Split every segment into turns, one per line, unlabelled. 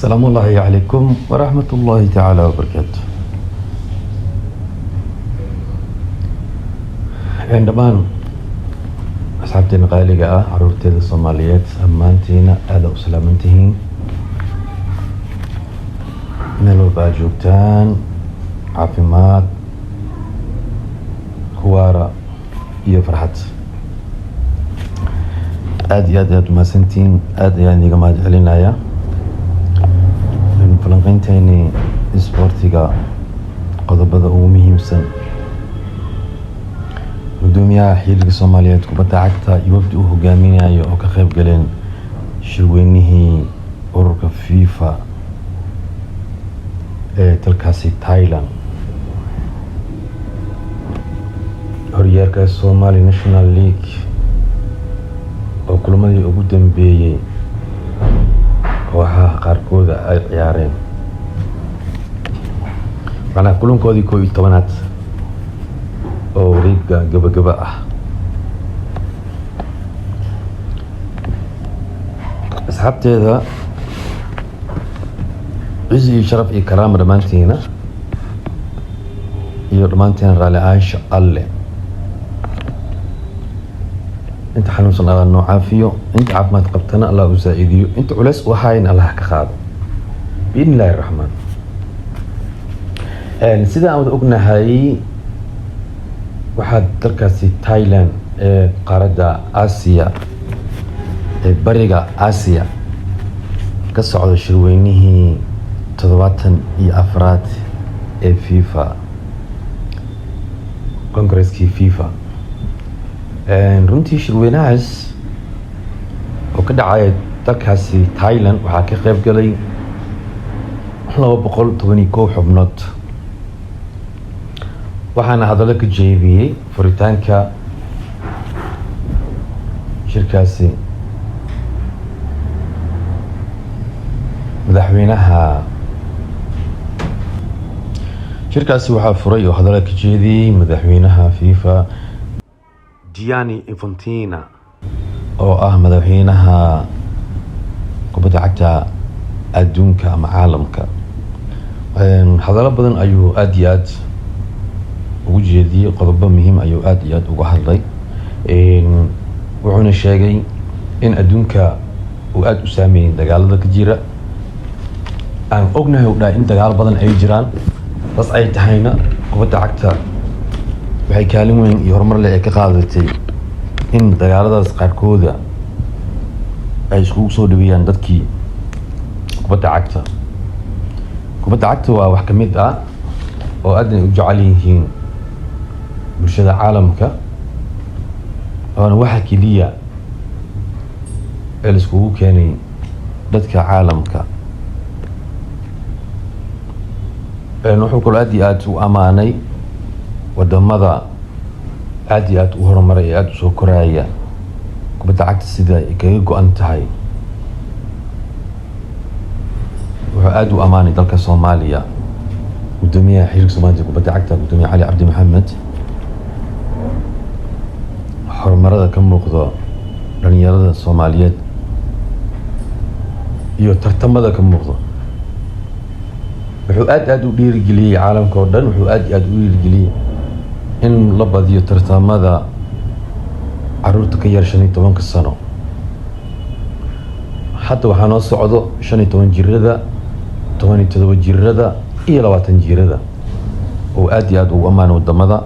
السلام الله عليكم ورحمة الله تعالى وبركاته. عندما أصحابتنا قالقة عرورتي الصوماليات أمانتينا أهلا وسلامتهين ميلو باجوكتان عافيمات كوارا iyo farxad aad iyo aad umahadsantiin aad ayaan iga mahad celinaya falanqaynteeni isboortiga qodobada ugu muhiimsan gudoomiyaha xiriirka Soomaaliyeed kubadda cagta iyo wafdi uu hogaaminayo oo ka qayb galeen shirweynihii ururka FIFA ee dalkaasi Thailand horyaalka Somali National League oo kulamadii ugu dambeeyay kooxaha qaarkood ay ciyaareen macnaha kulankoodii 11aad oo wareegga gabagaba ah asxaabteeda cizi iyo sharaf iyo karaama dhammaantiina iyo dhammaantiin raali ahaansha alle انت حنوصل على النوع عافية انت عاف ما تقبتنا الله وزائديو انت علاس وحاين الله كخاض بإذن الله الرحمن سيدا عود اقنا هاي واحد تركاسي تايلاند قارة آسيا بريغا آسيا كسعود الشروينيه تضباطن اي افراد فيفا كونغرس كي فيفا runtii shirweynahaas oo ka dhacay dalkaasi Thailand waxaa ka qayb galay 211 xubnood waxaana hadallo ka jeediyay furitaanka shirkaasi madaxweynaha shirkaasi waxaa furay oo hadallo ka jeediyay madaxweynaha FIFA Gianni Infantino oo ah madaxweynaha kubadda cagta adduunka ama caalamka hadallo badan ayuu aad iyo aad ugu jeediyay qodobo muhiim ayuu aad iyo aad uga hadlay wuxuuna sheegay in adduunka uu aad u saameeyay dagaalada ka jira aan ognahay in dagaal badan ay jiraan bas ay tahayna kubadda cagta waxay kaalin weyn iyo horumar leh ka qaadatay in dagaaladaas qaarkooda ay isku soo dhaweeyaan dadkii kubadda cagta waa wax kamid ah oo aad u jecel yihiin bulshada caalamka oo waxa kaliya ee isku keenay dadka caalamka wuxuu kula aad u amaanay wadamada aad iyo aad u horumaray aad u soo koraya kubadda cagta sida ay kaga go'an tahay wuxuu aad u amaanay dalka Soomaaliya gudoomiyaha xiriirka Soomaaliya kubadda cagta gudoomiye Cali Cabdi Maxamed horumarada ka muuqda dhalinyarada Soomaaliyeed iyo tartamada ka muuqda wuxuu aad u dhiirigeliyay caalamka oo dhan wuxuu aad u dhiirigeliyay in la badiyo tartamada caruurta ka yar 15 sano hadda waxaa noo socdo 15 jirada 17 jirada iyo 20 jirada oo aad iyo aad ugu amaano wadamada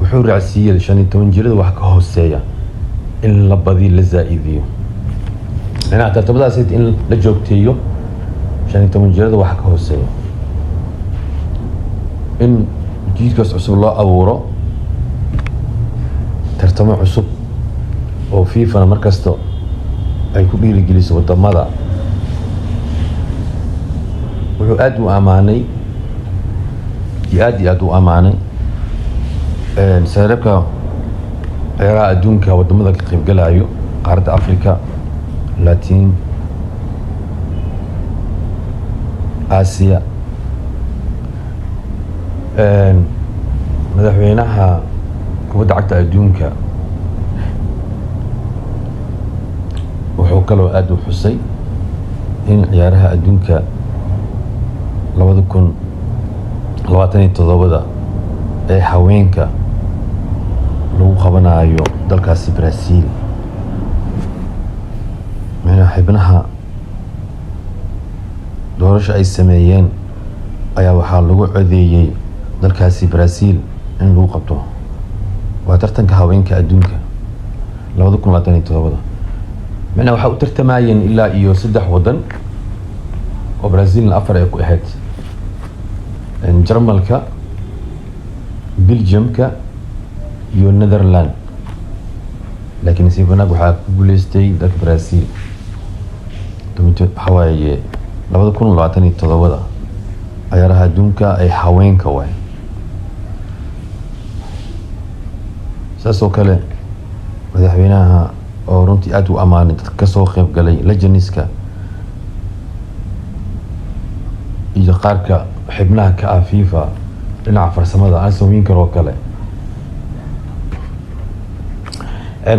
wuxuu raacsiiyay 15 jirada wax ka hooseeya in la badiyo la zaa'idiyo tartamadaas in la joogteeyo 15 jirada wax ka hooseeya in jiilkaas cusub loo abuuro tartamo cusub oo FIFA markasta ay ku dhiirigeliso wadamada wuxuu aad u amaanay aad u amaanay saarabka ciyaaraha adduunka wadamada ka qayb galayo qaaradda Afrika Latin Asia madaxweynaha kubadda cagta adduunka wuxuu kaloo aad u xusay in ciyaaraha adduunka 2027 ee haweenka lagu qabanayo dalkaasi Brazil. xibnaha doorasho ay sameeyeen ayaa waxaa lagu codeeyay dalkaasi Brazil in lagu qabto waa tartanka haweenka adduunka 2027. waxaa u tartamayeen ilaa iyo 3 wadan oo Brazil 4 ay ku ahayd, Jarmalka, Belgiumka iyo Netherlands, laakiin si wanaag waxaa ku guuleystay dalka Brazil. Hawaaye 2027 ciyaaraha adduunka ay haweenka waay. saasoo kale madaxweynaha oo runtii aad u ammaanay dadka ka soo qayb galay lajaniska iyo qaarka xibnaha ka ah FIFA dhinaca farsamada aan samayn karo kale.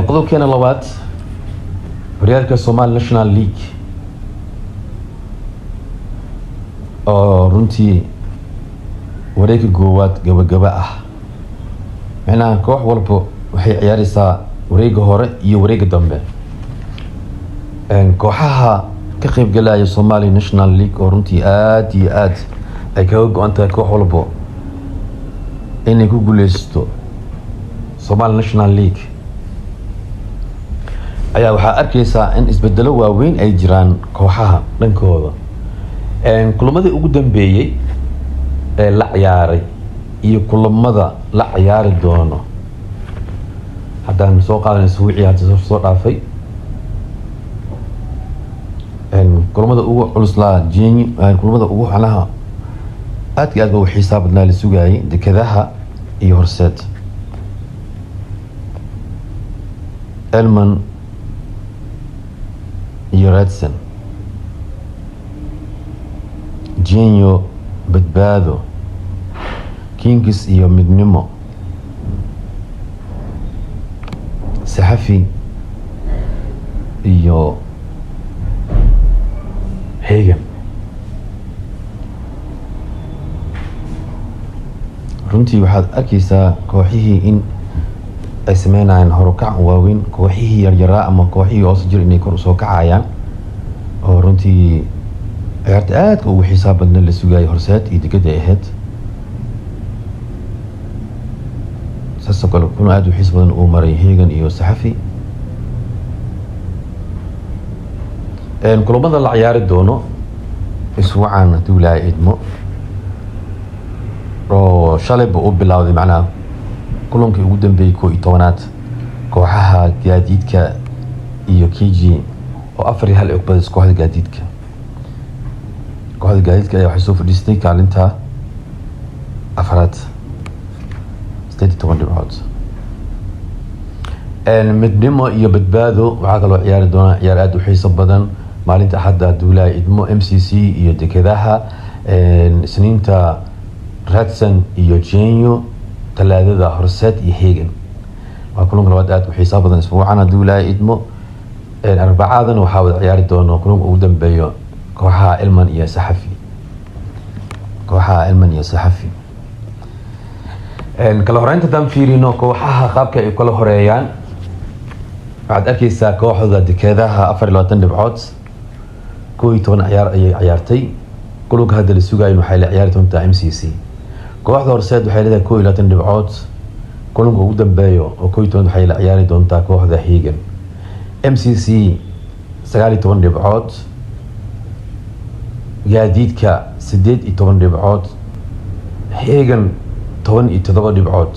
qodobkeena labaad, horyaalka Somali National League oo runtii wareegga goowaad gabagaba ah. koox walba waxay ciyaaraysaa wareegga hore iyo wareegga dambe. kooxaha ka qayb galaya Somali National League oo runtii aad iyo aad ay kaga go'an tahay koox walba inay ku guuleysto Somali National League ayaa waxaa arkaysaa in isbedelo waaweyn ay jiraan kooxaha dhankooda. kulamadii ugu dambeeyay ee la ciyaaray iyo kulamada la ciyaari doono haddaan soo qaadanayso wixii hadda soo dhaafay. kulamada ugu culuslaa kulamada ugu xanaha aadka aad ugu xisaab badnaa la sugayay Dekedaha iyo Horseed. Elman iyo Redsen, Genyo, Badbaado, Kings iyo Midnimo, Saxafi iyo Hagan. runtii waxaad arkaysaa kooxihii in ay sameynayaan horukac waaweyn, kooxihii yaryaraa ama kooxihii hoos jir inay kor usoo kacayaan oo runtii ciyaarta aadka ugu xisaab badna la sugayay Horseed iyo Dekeda ay ahayd. saasoo kale kuna aad u xiis badan uu maray Hagan iyo Saxafi. kulamada la ciyaari doono isbuucan haddii Ilaahay idmo oo shalayba u bilowday kulankii ugu dambeeyay 11aad kooxaha gaadiidka iyo KG oo 4-1 ay ku badisay kooxda gaadiidka. kooxda gaadiidka ayaa waxay soo fadhiistay kaalinta 4aad 18 dhibcood. Midnimo iyo Badbaado waxaa kaloo ciyaari doona ciyaar aad u xiiso badan maalinta Axadda haddii Ilaahay idmo, MCC iyo Dekedaha. Isniinta Redsen iyo Genyo, Talaadada Horseed iyo Hagan. waa kulanka labaad aad u xiiso badan isbuucan haddii Ilaahay idmo. Arbacaadan waxaa wada ciyaari doona kulanka ugu dambeeyo kooxaha Elman iyo Saxafi. kala horeynta haddaan fiirino kooxaha qaabka ay kala horeeyaan waxaad arkaysaa kooxda Dekedaha 24 dhibcood 11 ciyaar ayay ciyaartay. kulanka hadda la sugayo waxay la ciyaari doontaa MCC. kooxda Horseed waxay leedahay 12 dhibcood. kulanka ugu dambeeyo oo 11 waxay la ciyaari doontaa kooxda Hagan. MCC 19 dhibcood, gaadiidka 18 dhibcood, Hagan 17 dhibcood,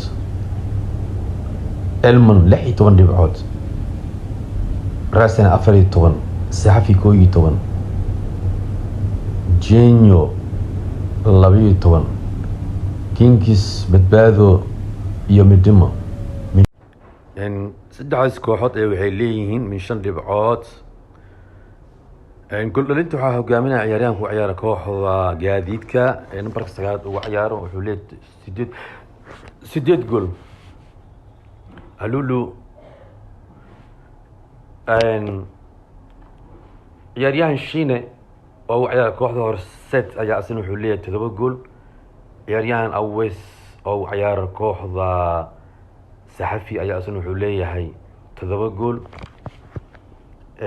Elman 16 dhibcood, Redsen 14, Saxafi 11, Genyo 12, Kings, Badbaado iyo Midnimo. saddexdaas kooxood ee waxay leeyihiin min 5 dhibcood. gol dhalinta waxaa hogaaminaya ciyaaryahanka ku ciyaara kooxda gaadiidka ee nambarka 9 ugu ciyaaro wuxuu leeyahay 8 gool. Alulu ciyaaryahan Shine oo ciyaar kooxda horseed ayaa asna wuxuu leeyahay 7 gool ciyaaryahan Aweys oo ciyaar kooxda Saxafi ayaa asna wuxuu leeyahay 7 gool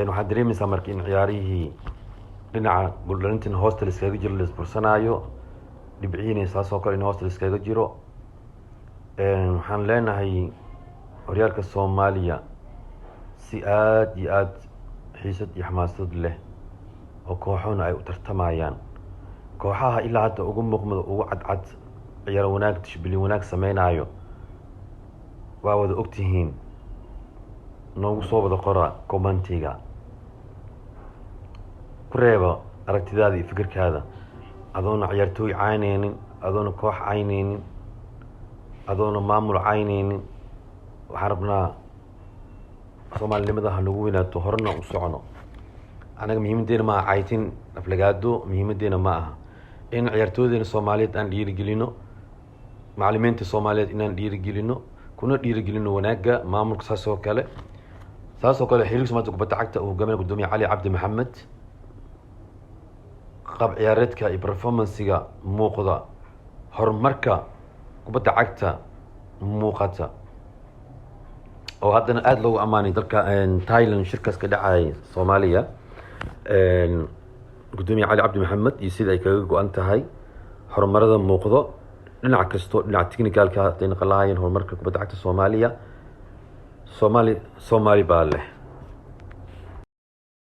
waxaan dareemaysaa markii in ciyaarihii dhinaca gool dhalintan hostel iskaga jiro la isbursanayo dhibciina saasoo kale in hostel iskaga jiro waxaan leenahay horyaalka Soomaaliya si aad iyo aad xiisad iyo xamaasad leh oo kooxoona ay u tartamayaan kooxaha ilaa hadda ugu muuqmada ugu cadcad ciyaar wanaag tishbili wanaag sameynaayo waa wada ogtihiin noogu soo wada qora commentiga ku reeba aragtidaada iyo fikirkaada adoona ciyaartooy cayneenin adoona koox cayneenin adoona maamul cayneenin waxaan rabnaa Soomaalinimada ha nagu weynaato horna u socono anaga muhiimadeena ma aha caytin aflagaado muhiimadeena ma aha in ciyaartooydeena Soomaaliyeed aan dhiirigelino macallimiinta Soomaaliyeed inaan dhiirigelino kuna dhiirigelino wanaaga maamulka saasoo kale xiriirka Soomaaliya kubadda cagta oo hogaaminaya gudoomiye Cali Cabdi Maxamed qab ciyaareedka iyo performance-ga muuqda horumarka kubadda cagta muuqata oo haddana aad loogu amaanay dalka Thailand shirkaas ka dhacay Soomaaliya gudoomiye Cali Cabdi Maxamed iyo sida ay kaga go'an tahay horumarada muuqdo dhinac kasto dhinac technical-ka ay naqlaayeen horumarka kubadda cagta Soomaaliya Soomaali baa leh